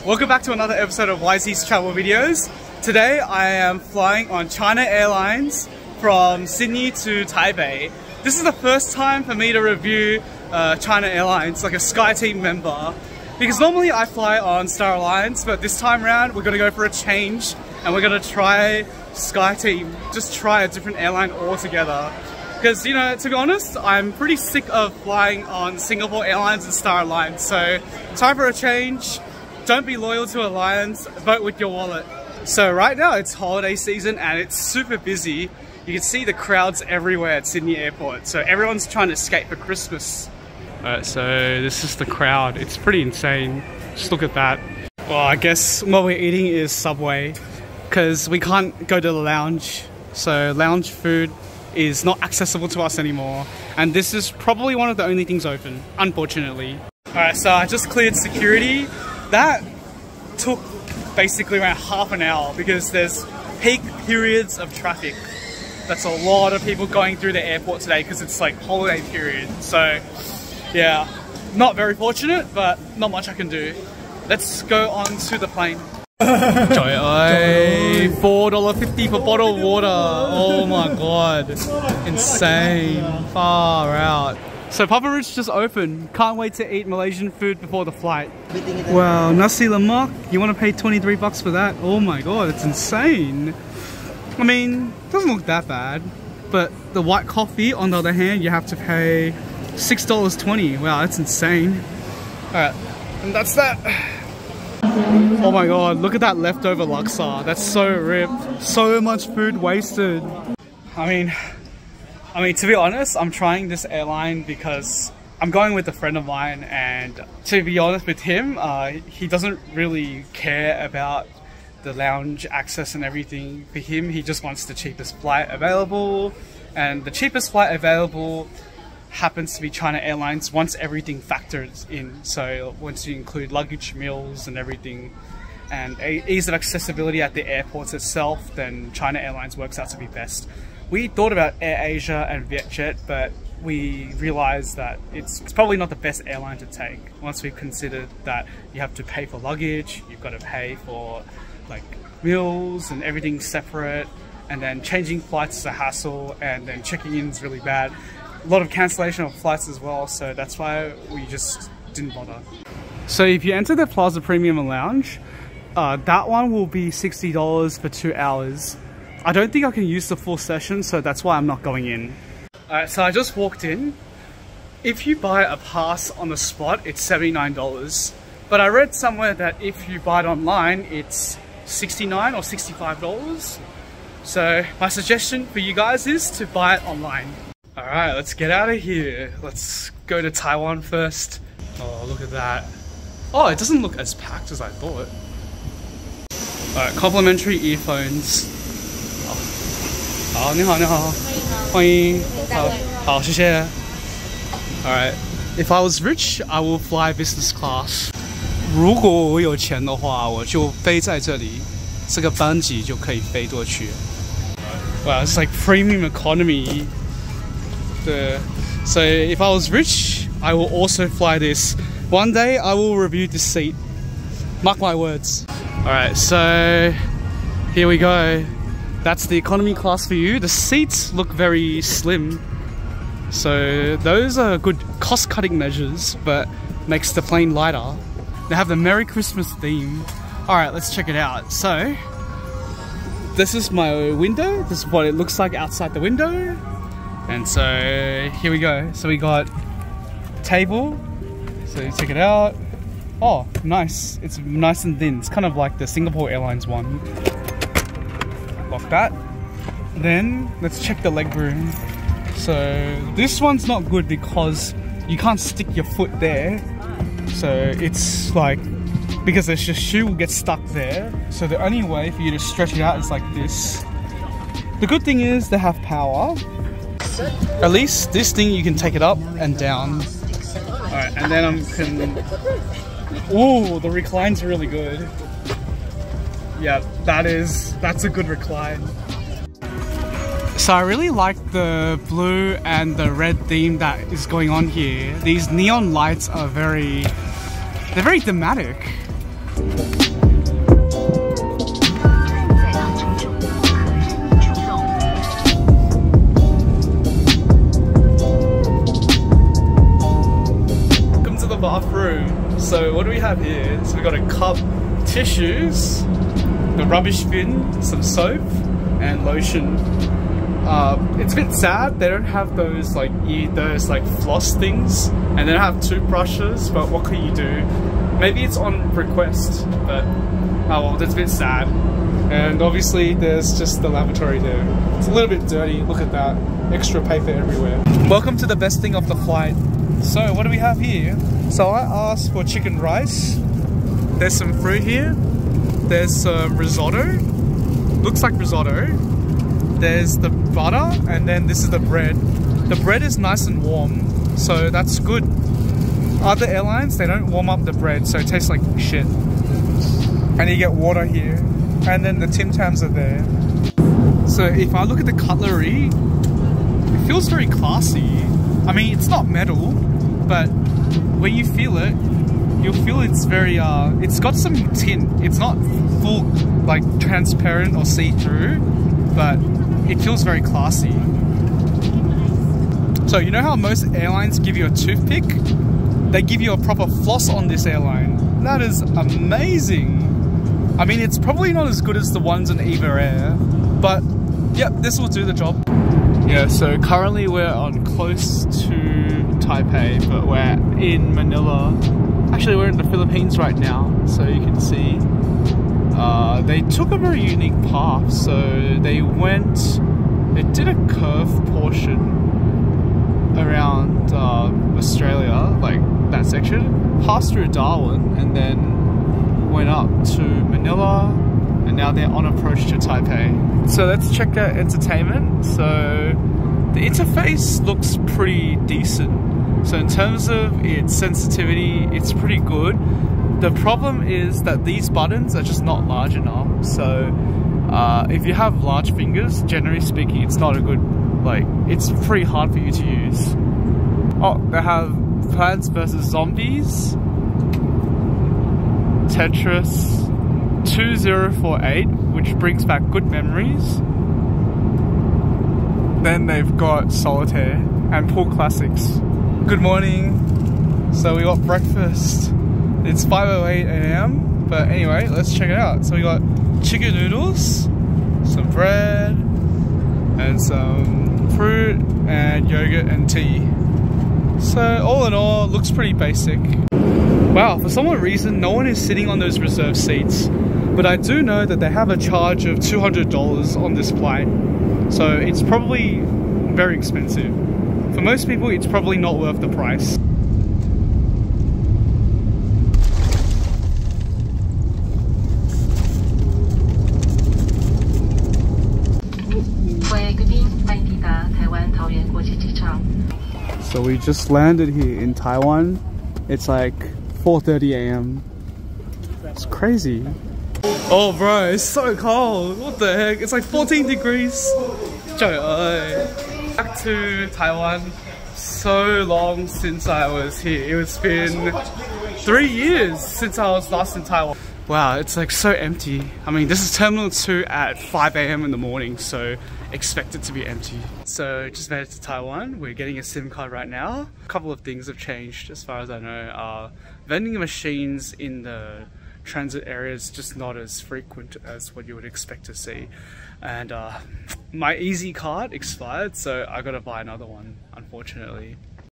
Welcome back to another episode of YZ's Travel Videos. Today I am flying on China Airlines from Sydney to Taipei. This is the first time for me to review China Airlines, like a SkyTeam member. Because normally I fly on Star Alliance, but this time around we're going to go for a change and we're going to try SkyTeam. Just try a different airline altogether. Because, you know, to be honest, I'm pretty sick of flying on Singapore Airlines and Star Alliance. So, time for a change. Don't be loyal to Alliance, vote with your wallet. So right now it's holiday season and it's super busy. You can see the crowds everywhere at Sydney Airport. So everyone's trying to escape for Christmas. Alright, so this is the crowd. It's pretty insane. Just look at that. Well, I guess what we're eating is Subway because we can't go to the lounge. So lounge food is not accessible to us anymore. And this is probably one of the only things open, unfortunately. Alright, so I just cleared security. That took basically around half an hour because there's peak periods of traffic. That's a lot of people going through the airport today because it's like holiday period. So yeah, not very fortunate, but not much I can do. Let's go on to the plane. $4.50 for bottled water. Oh my god. Insane. Far out. So Papa Rich just opened. Can't wait to eat Malaysian food before the flight. Wow, nasi lemak. You want to pay 23 bucks for that? Oh my god, it's insane. I mean, it doesn't look that bad. But the white coffee, on the other hand, you have to pay $6.20. Wow, that's insane. Alright, and that's that. Oh my god, look at that leftover laksa. That's so ripped. So much food wasted. I mean, to be honest, I'm trying this airline because I'm going with a friend of mine, and to be honest with him, he doesn't really care about the lounge access and everything. For him, he just wants the cheapest flight available, and the cheapest flight available happens to be China Airlines once everything factors in. So once you include luggage, meals and everything, and ease of accessibility at the airports itself, then China Airlines works out to be best. We thought about AirAsia and Vietjet, but we realized that it's probably not the best airline to take. Once we've considered that you have to pay for luggage, you've got to pay for like meals and everything separate, and then changing flights is a hassle, and then checking in is really bad. A lot of cancellation of flights as well, so that's why we just didn't bother. So if you enter the Plaza Premium Lounge, that one will be $60 for 2 hours. I don't think I can use the full session, so that's why I'm not going in. Alright, so I just walked in. If you buy a pass on the spot, it's $79. But I read somewhere that if you buy it online, it's $69 or $65. So my suggestion for you guys is to buy it online. Alright, let's get out of here. Let's go to Taiwan first. Oh, look at that. Oh, it doesn't look as packed as I thought. Alright, complimentary earphones. 好，你好，你好，欢迎，好，谢谢。Alright, if I was rich, I will fly business class. 如果我有钱的话，我就飞在这里，这个班级就可以飞过去。Wow, it's like premium economy. So if I was rich, I will also fly this. One day I will review this seat. Mark my words. Alright, so here we go. That's the economy class for you. The seats look very slim. So those are good cost-cutting measures, but makes the plane lighter. They have the Merry Christmas theme. Alright, let's check it out. So, this is my window. This is what it looks like outside the window. And so, here we go. So we got table. So you take it out. Oh, nice. It's nice and thin. It's kind of like the Singapore Airlines one. Lock that. Then let's check the legroom. So this one's not good because you can't stick your foot there. So it's like, because the shoe will get stuck there. So the only way for you to stretch it out is like this. The good thing is they have power. At least this thing you can take it up and down. Alright, and then ooh, the recline's really good. Yeah, that's a good recline. So I really like the blue and the red theme that is going on here. These neon lights are they're very thematic. have here? So we got a cup, tissues, the rubbish bin, some soap, and lotion. It's a bit sad they don't have those like floss things, and they don't have toothbrushes, but what can you do? Maybe it's on request, but oh well, that's a bit sad. And obviously there's just the lavatory there. It's a little bit dirty, look at that. Extra paper everywhere. Welcome to the best thing of the flight. So what do we have here? So I asked for chicken rice. There's some fruit here. There's some risotto. Looks like risotto. There's the butter, and then this is the bread. The bread is nice and warm, so that's good. Other airlines, they don't warm up the bread, so it tastes like shit. And you get water here. And then the Tim Tams are there. So if I look at the cutlery, it feels very classy. I mean, it's not metal, but when you feel it, you'll feel it's very, it's got some tint. It's not full, like, transparent or see-through, but it feels very classy. So you know how most airlines give you a toothpick? They give you a proper floss on this airline. That is amazing. I mean, it's probably not as good as the ones in EVA Air, but yep, this will do the job. Yeah, so currently we're on close to Taipei, but we're in Manila. Actually, we're in the Philippines right now, so you can see. They took a very unique path, so they did a curved portion around Australia, like that section, passed through Darwin, and then went up to Manila, and now they're on approach to Taipei. So let's check out entertainment. So the interface looks pretty decent. So in terms of its sensitivity, it's pretty good. The problem is that these buttons are just not large enough. So if you have large fingers, generally speaking, it's not a good, like, it's pretty hard for you to use. Oh, they have Plants vs. Zombies, Tetris 2048, which brings back good memories. Then they've got Solitaire and Pool Classics. Good morning. So we got breakfast. It's 5:08 AM, but anyway, let's check it out. So we got chicken noodles, some bread, and some fruit, and yogurt and tea. So all in all, looks pretty basic. Wow, for some reason, no one is sitting on those reserved seats. But I do know that they have a charge of $200 on this flight. So it's probably very expensive. For most people, it's probably not worth the price. So we just landed here in Taiwan. It's like 4:30 AM. It's crazy. Oh bro, it's so cold. What the heck? It's like 14 degrees. Back to Taiwan. So long since I was here. It's been 3 years since I was last in Taiwan. Wow, it's like so empty. I mean, this is Terminal 2 at 5 AM in the morning, so expect it to be empty. So just made it to Taiwan. We're getting a SIM card right now. A couple of things have changed as far as I know. Vending machines in the transit areas just not as frequent as what you would expect to see. And my Easy card expired, so I gotta buy another one, unfortunately.